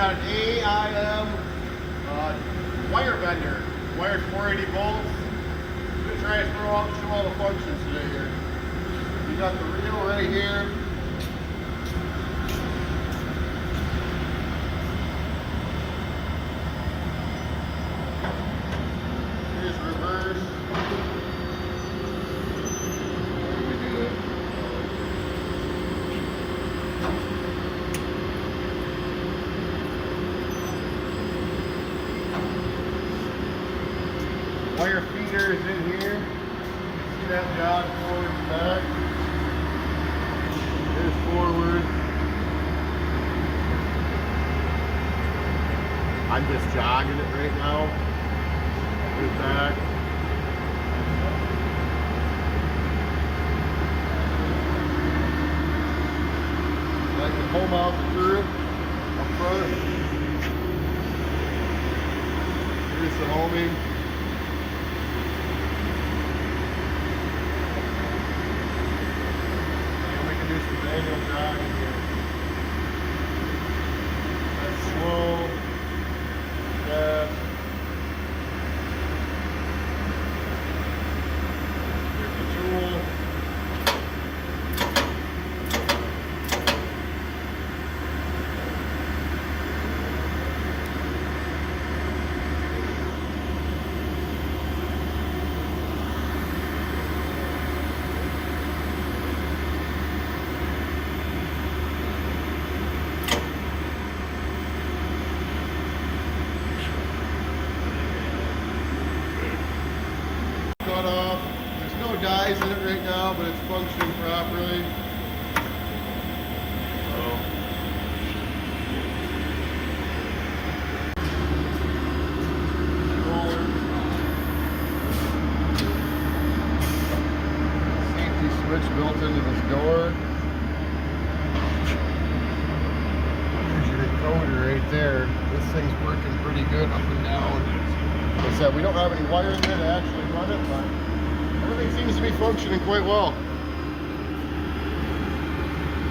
got an AIM Wirebender, wired 480 volts. I'm going to try and throw out and show all the functions today here. You got the reel right here. Here's reverse. Let me do it. Wire feeder is in here. See that jog forward and back. There's forward. I'm just jogging it right now. There's back. I can pull out the through up front. Here's the homing. Do some manual driving here. That's slow, fast. Here's the tool. Cut off. There's no dies in it right now, but it's functioning properly. Safety switch built into this door. There's your encoder right there. This thing's working pretty good up and down. Like I said, we don't have any wire in there to actually run it, but everything seems to be functioning quite well.